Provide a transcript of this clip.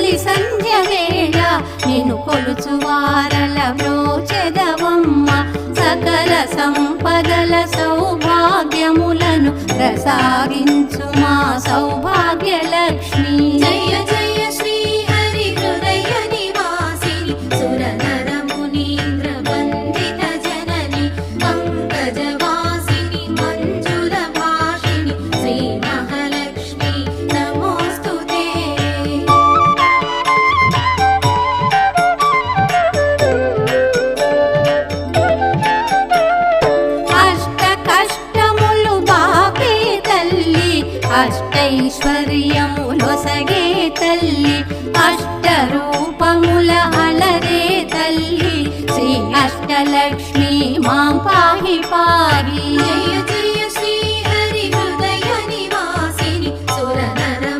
తొలి సంధ్య వేళ నిన్ను కొలుచువారల బ్రోచెదవమ్మ సకల సంపదల సౌభాగ్యములను ప్రసాదించు మా సౌభాగ్య లక్ష్మి జయ జయ శ్రీ హరి హృదయ నివాసిని సురనర మునీంద్ర వందిత జనని పంకజవాసిని మంజుల భాషిని శ్రీ మహాలక్ష్మి నమోస్తుతే అష్ట కష్టములు బాపే తల్లి అష్టైశ్వర్యములొసగే తల్లి అష్ట రూపముల అలరే తల్లి శ్రీ అష్టలక్ష్మి మాం పాహి పాహి జయ జయ